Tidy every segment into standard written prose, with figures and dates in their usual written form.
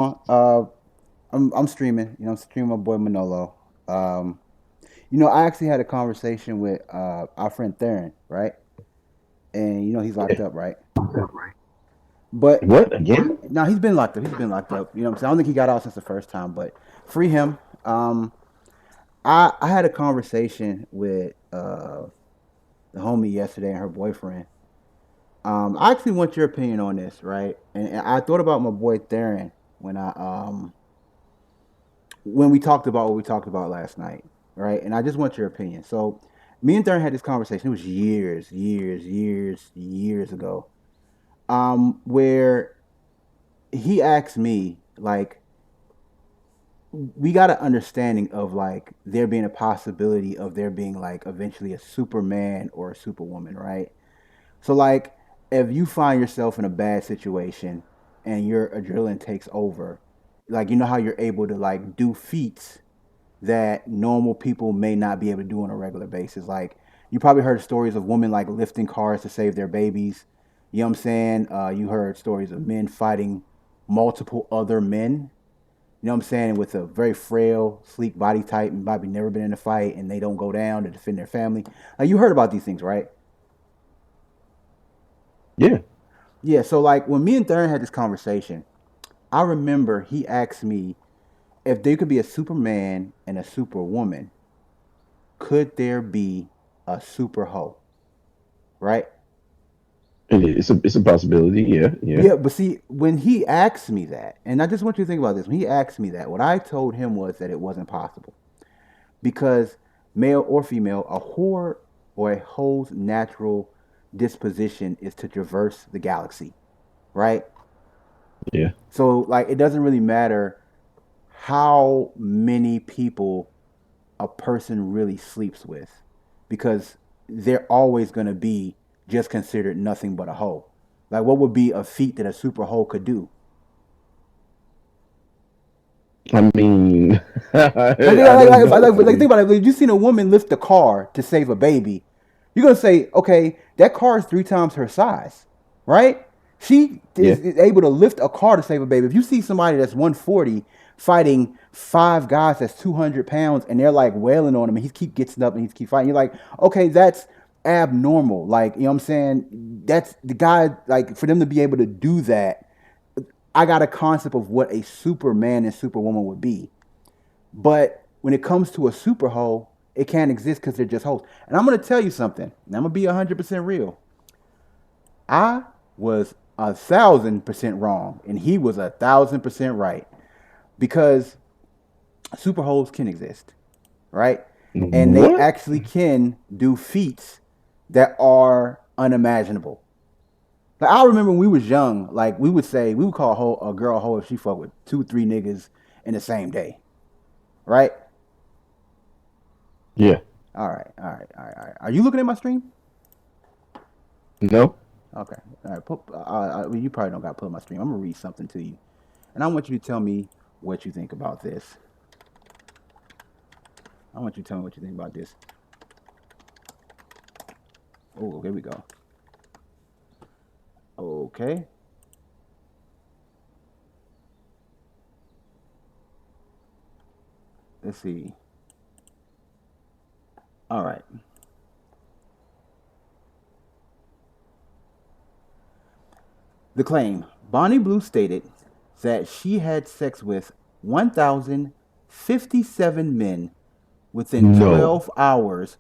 Uh, I'm streaming. I'm streaming my boy Manolo. Um, I actually had a conversation with our friend Theron, right? And he's locked Yeah. up, right? But What again? now he's been locked up. He's been locked up. What I'm saying? I don't think he got out since the first time, but free him. I had a conversation with the homie yesterday and her boyfriend. I actually want your opinion on this, right? And I thought about my boy Theron when I when we talked about what we talked about last night, right? And I just want your opinion. So, me and Theron had this conversation. It was years ago. Where he asked me, like, we got an understanding of like there being a possibility of there being like eventually a Superman or a Superwoman, right? So, like, if you find yourself in a bad situation and your adrenaline takes over, like, how you're able to like do feats that normal people may not be able to do on a regular basis. Like, you probably heard stories of women like lifting cars to save their babies. You know what I'm saying? You heard stories of men fighting multiple other men. You know what I'm saying? With a very frail, sleek body type and probably never been in a fight and they don't go down to defend their family. Like, you heard about these things, right? Yeah. Yeah. So, like, when me and Theron had this conversation, I remember he asked me if there could be a Superman and a Superwoman, could there be a super hoe? Right? It's a possibility. Yeah, yeah. Yeah, but see, when he asked me that, and I just want you to think about this, when he asked me that, what I told him was that it wasn't possible. Because male or female, a whore or a hoe's natural disposition is to traverse the galaxy, right? Yeah. So, like, it doesn't really matter how many people a person really sleeps with, because they're always going to be just considered nothing but a hoe. Like, what would be a feat that a super hoe could do? I mean, Like, I don't think know. about it. If you seen a woman lift a car to save a baby, you're gonna say, okay, that car is 3 times her size, right? She Yeah. is able to lift a car to save a baby. If you see somebody that's 140 fighting 5 guys that's 200 pounds and they're like wailing on him and he keep getting up and he keep fighting, you're like, okay, that's abnormal. Like, you know what I'm saying? That's the guy. Like, for them to be able to do that, I got a concept of what a Superman and Superwoman would be. But when it comes to a super hoe, it can't exist because they're just hoes. And I'm gonna tell you something. And I'm gonna be 100% real. I was 1,000% wrong, and he was 1,000% right. Because super hoes can exist, right? And they What? actually can do feats that are unimaginable. Like, I remember when we was young, like, we would call a girl a hoe if she fucked with 2, 3 niggas in the same day, right? Yeah. All right. Are you looking at my stream? No. Okay. All right. Well, you probably don't got to put my stream. I'm gonna read something to you, and I want you to tell me what you think about this. I want you to tell me what you think about this. Oh, here we go. Okay. Let's see. All right. The claim: Bonnie Blue stated that she had sex with 1,057 men within No. 12 hours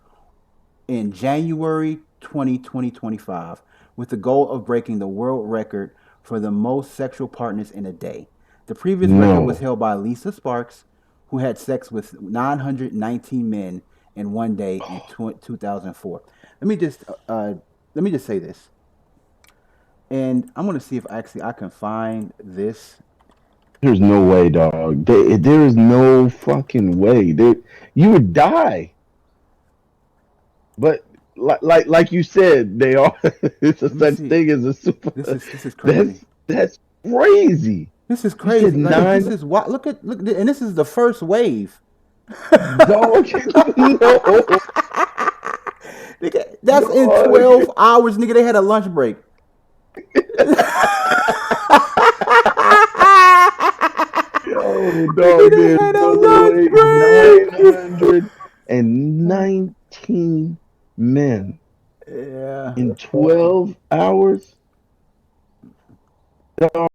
in January 2025, with the goal of breaking the world record for the most sexual partners in a day. The previous record was No. held by Lisa Sparks, who had sex with 919 men in one day in 2004. Let me just let me just say this, and I'm gonna see if actually I can find this. There's no way, dog. There is no fucking way. You would die. But like you said, they are. It's a Let me such see. thing as a This super. is this is crazy. That's crazy. This is You said crazy. Like, this nine is what look, and this is the first wave. dog. No, Nigga, that's in dog. 12 hours, nigga. They had a lunch break. dog, Nigga there's had a no lunch way. break. 919 men Yeah. in 12 hours? Dog,